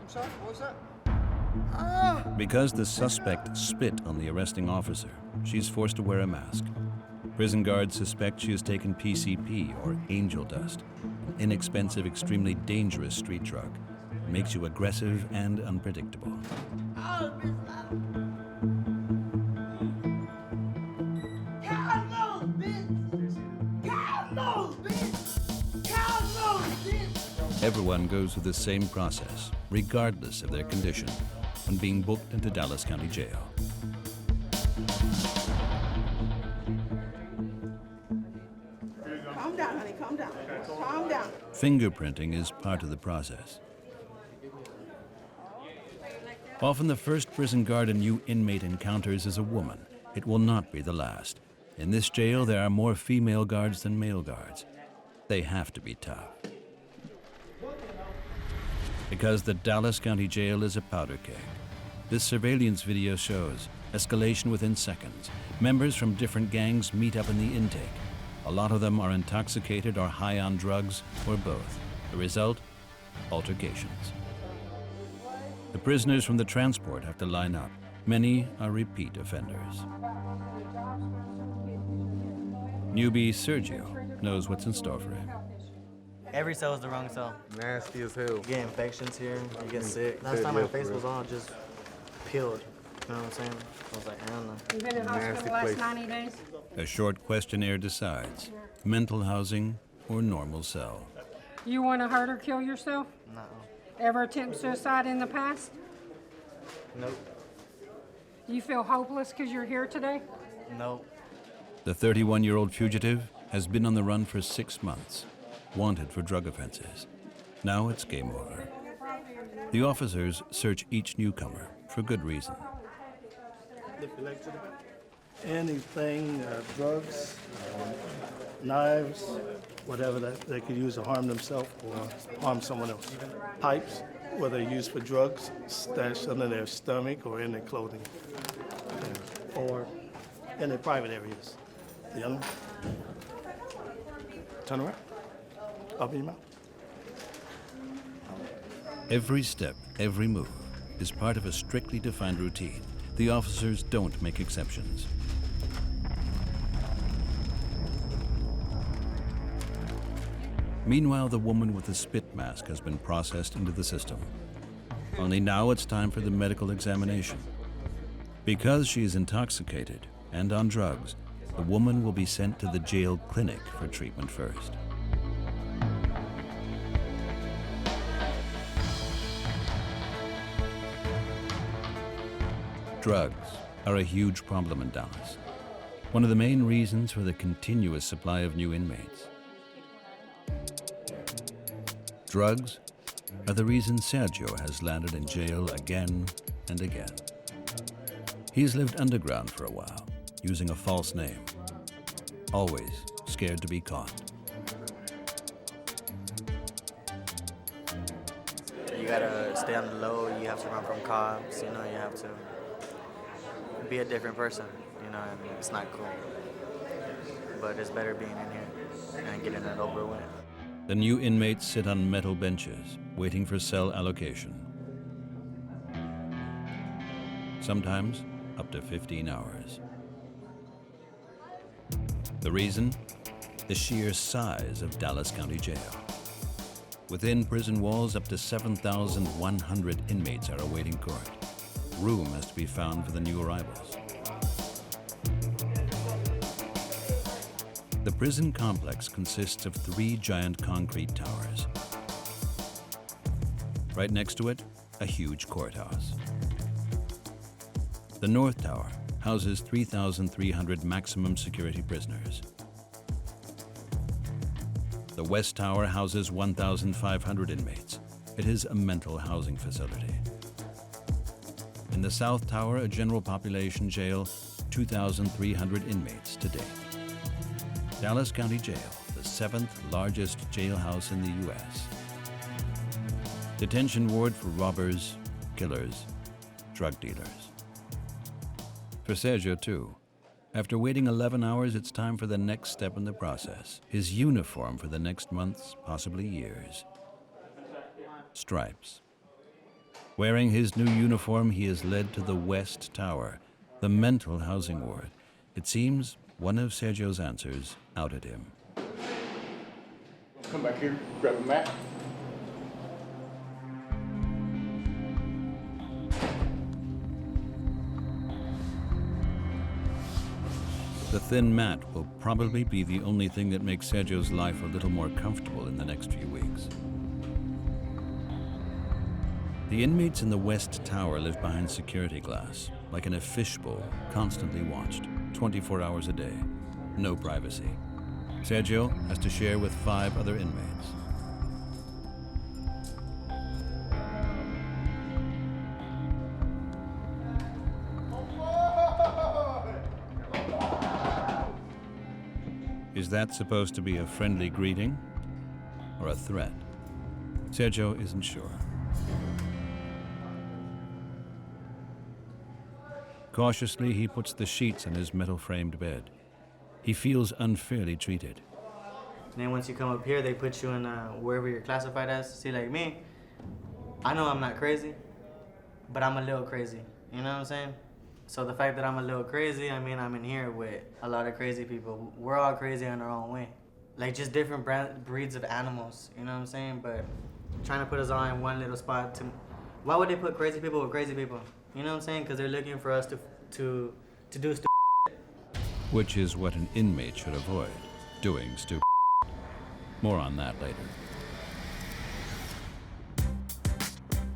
I'm sorry, what was that? Because the suspect spit on the arresting officer, she's forced to wear a mask. Prison guards suspect she has taken PCP, or angel dust, an inexpensive, extremely dangerous street drug. It makes you aggressive and unpredictable. Everyone goes through the same process, regardless of their condition, when being booked into Dallas County Jail. Calm down, honey, calm down. Calm down. Fingerprinting is part of the process. Often the first prison guard a new inmate encounters is a woman. It will not be the last. In this jail, there are more female guards than male guards. They have to be tough. Because the Dallas County Jail is a powder keg. This surveillance video shows escalation within seconds. Members from different gangs meet up in the intake. A lot of them are intoxicated or high on drugs, or both. The result? Altercations. The prisoners from the transport have to line up. Many are repeat offenders. Newbie Sergio knows what's in store for him. Every cell is the wrong cell. Nasty as hell. You get infections here, you get sick. Last time my face was all just peeled. You know what I'm saying? I was like, I don't know. You've been in hospital the last 90 days? A short questionnaire decides mental housing or normal cell. You want to hurt or kill yourself? No. Ever attempt suicide in the past? Nope. You feel hopeless because you're here today? Nope. The 31-year-old fugitive has been on the run for 6 months, wanted for drug offenses. Now it's game over. The officers search each newcomer for good reason. Anything, drugs, knives, whatever that they could use to harm themselves or harm someone else. Pipes, whether used for drugs, stashed under their stomach or in their clothing, or in their private areas. The other one, turn around, open your mouth. Every step, every move is part of a strictly defined routine. The officers don't make exceptions. Meanwhile, the woman with the spit mask has been processed into the system. Only now it's time for the medical examination. Because she is intoxicated and on drugs, the woman will be sent to the jail clinic for treatment first. Drugs are a huge problem in Dallas. One of the main reasons for the continuous supply of new inmates. Drugs are the reason Sergio has landed in jail again and again. He's lived underground for a while, using a false name, always scared to be caught. You gotta stay on the low, you have to run from cops, you know, you have to be a different person, you know, I mean, it's not cool. But it's better being in here and getting it over with. The new inmates sit on metal benches, waiting for cell allocation. Sometimes up to 15 hours. The reason? The sheer size of Dallas County Jail. Within prison walls, up to 7,100 inmates are awaiting court. Room has to be found for the new arrivals. The prison complex consists of 3 giant concrete towers. Right next to it, a huge courthouse. The North Tower houses 3,300 maximum security prisoners. The West Tower houses 1,500 inmates. It is a mental housing facility. In the South Tower, a general population jail, 2,300 inmates to date. Dallas County Jail, the 7th largest jailhouse in the U.S. Detention ward for robbers, killers, drug dealers. For Sergio, too. After waiting 11 hours, it's time for the next step in the process. His uniform for the next months, possibly years. Stripes. Wearing his new uniform, he is led to the West Tower, the mental housing ward. It seems one of Sergio's answers outed him. Come back here, grab a mat. The thin mat will probably be the only thing that makes Sergio's life a little more comfortable in the next few weeks. The inmates in the West Tower live behind security glass, like in a fishbowl, constantly watched, 24 hours a day. No privacy. Sergio has to share with 5 other inmates. Is that supposed to be a friendly greeting or a threat? Sergio isn't sure. Cautiously, he puts the sheets on his metal-framed bed. He feels unfairly treated. And then once you come up here, they put you in wherever you're classified as. See, like me, I know I'm not crazy, but I'm a little crazy. You know what I'm saying? So the fact that I'm a little crazy, I mean, I'm in here with a lot of crazy people. We're all crazy in our own way. Like, just different breeds of animals, you know what I'm saying? But trying to put us all in one little spot to... Why would they put crazy people with crazy people? You know what I'm saying? Because they're looking for us to do stupid shit. Which is what an inmate should avoid, doing stupid. More on that later.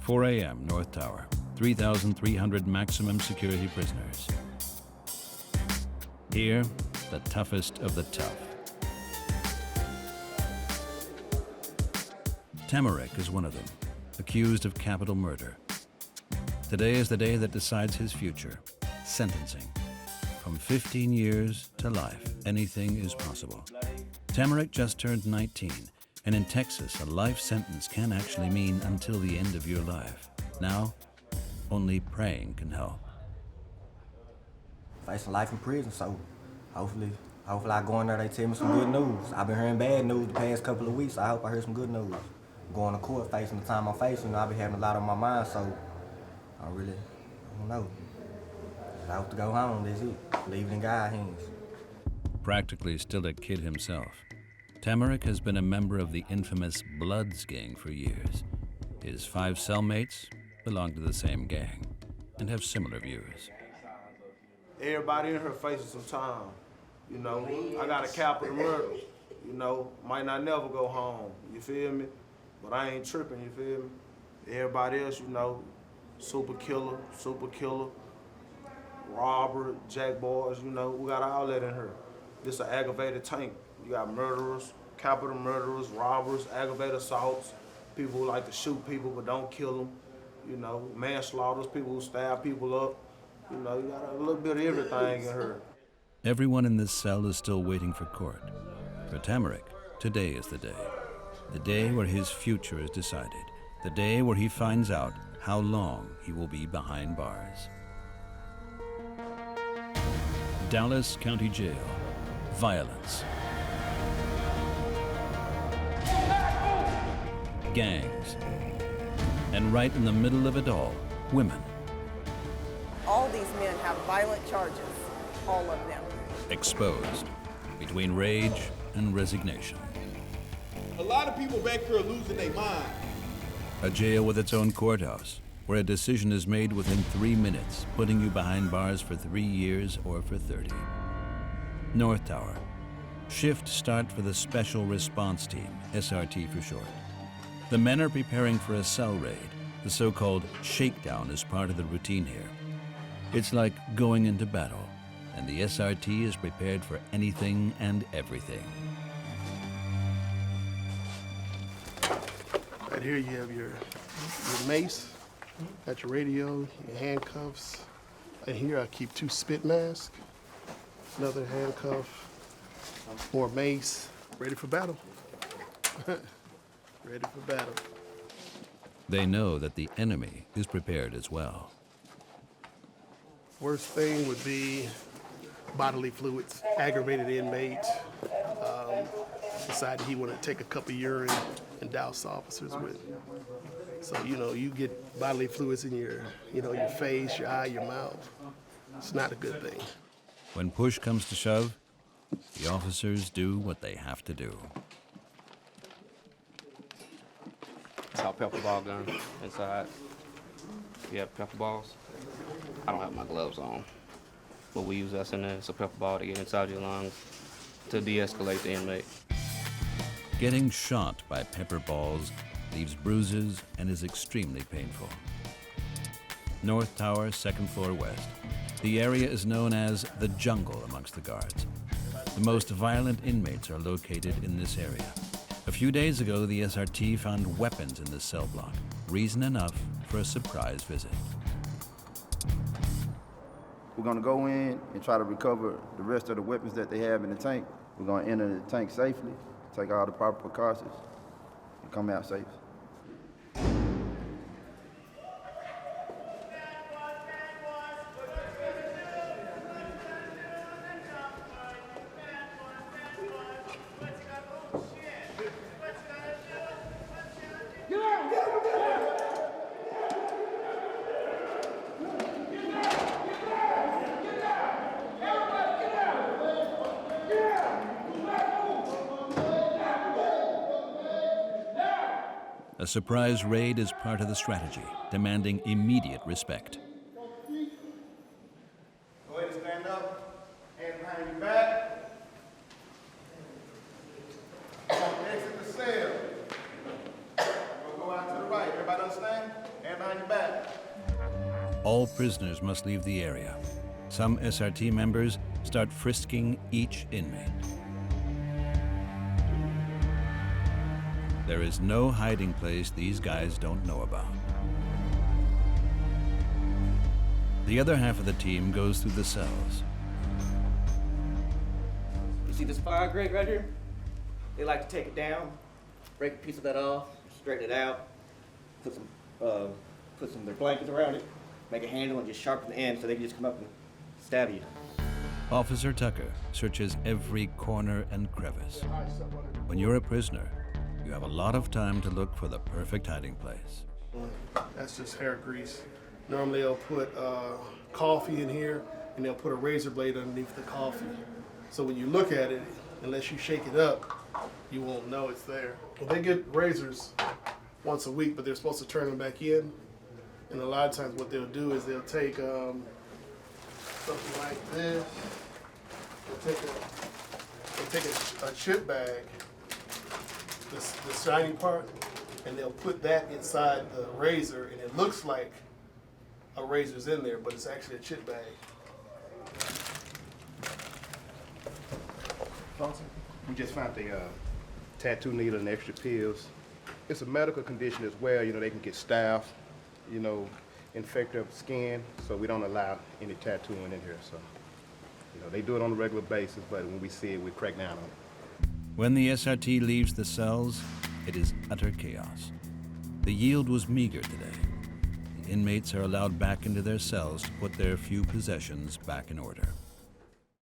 4 a.m., North Tower. 3,300 maximum security prisoners. Here, the toughest of the tough. Tamarick is one of them, accused of capital murder. Today is the day that decides his future, sentencing. From 15 years to life, anything is possible. Tamarick just turned 19, and in Texas, a life sentence can actually mean until the end of your life. Now, only praying can help. Facing life in prison, so hopefully I go in there, they tell me some good news. I've been hearing bad news the past couple of weeks, so I hope I hear some good news. Going to court, facing the time I'm facing, I've been having a lot on my mind, so I don't know. I hope to go home, that's it. Leave it in God's hands. Practically still a kid himself, Tamarick has been a member of the infamous Bloods gang for years. His 5 cellmates belong to the same gang and have similar views. Everybody in here facing some time. You know, I got a capital murder. You know, might not never go home. You feel me? But I ain't tripping, you feel me? Everybody else, you know, super killer, robber, jack boys, you know, we got all that in here. This an aggravated tank. You got murderers, capital murderers, robbers, aggravated assaults, people who like to shoot people but don't kill them. You know, manslaughters, people who stab people up. You know, you got a little bit of everything in here. Everyone in this cell is still waiting for court. For Tamarick, today is the day. The day where his future is decided. The day where he finds out how long he will be behind bars. Dallas County Jail. Violence. Gangs. And right in the middle of it all, women. All these men have violent charges, all of them. Exposed between rage and resignation. A lot of people back here are losing their mind. A jail with its own courthouse, where a decision is made within 3 minutes, putting you behind bars for 3 years or for 30. North Tower. Shift start for the Special Response Team, SRT for short. The men are preparing for a cell raid. The so-called shakedown is part of the routine here. It's like going into battle, and the SRT is prepared for anything and everything. Right here you have your mace, got your radio, your handcuffs. And here I keep 2 spit masks, another handcuff, more mace, ready for battle. Ready for battle. They know that the enemy is prepared as well. Worst thing would be bodily fluids. Aggravated inmate, decided he wanted to take a cup of urine, and douse officers with. So, you get bodily fluids in your face, your eye, your mouth. It's not a good thing. When push comes to shove, the officers do what they have to do. It's our pepper ball gun inside. We have pepper balls. I don't have my gloves on, but we use us in there. It's a pepper ball to get inside your lungs to de-escalate the inmate. Getting shot by pepper balls leaves bruises and is extremely painful. North Tower, 2nd floor west. The area is known as the jungle amongst the guards. The most violent inmates are located in this area. A few days ago, the SRT found weapons in this cell block, reason enough for a surprise visit. We're gonna go in and try to recover the rest of the weapons that they have in the tank. We're gonna enter the tank safely, take all the proper precautions, and come out safe. A surprise raid is part of the strategy, demanding immediate respect. Go ahead and stand up, hands behind your back. Exit the cell. We'll go out to the right. Everybody understand? Hand behind your back. All prisoners must leave the area. Some SRT members start frisking each inmate. There is no hiding place these guys don't know about. The other half of the team goes through the cells. You see this fire grate right here? They like to take it down, break a piece of that off, straighten it out, put some of their blankets around it, make a handle, and just sharpen the end so they can just come up and stab you. Officer Tucker searches every corner and crevice. When you're a prisoner, you have a lot of time to look for the perfect hiding place. That's just hair grease. Normally they'll put coffee in here, and they'll put a razor blade underneath the coffee. So when you look at it, unless you shake it up, you won't know it's there. Well, they get razors once a week, but they're supposed to turn them back in. And a lot of times what they'll do is they'll take something like this. They'll take a chip bag, the shiny part, and they'll put that inside the razor, and it looks like a razor's in there, but it's actually a chip bag. We just found the tattoo needle and extra pills. It's a medical condition as well. They can get staph, infect their skin, so we don't allow any tattooing in here. So, they do it on a regular basis, but when we see it, we crack down on it. When the SRT leaves the cells, it is utter chaos. The yield was meager today. The inmates are allowed back into their cells to put their few possessions back in order.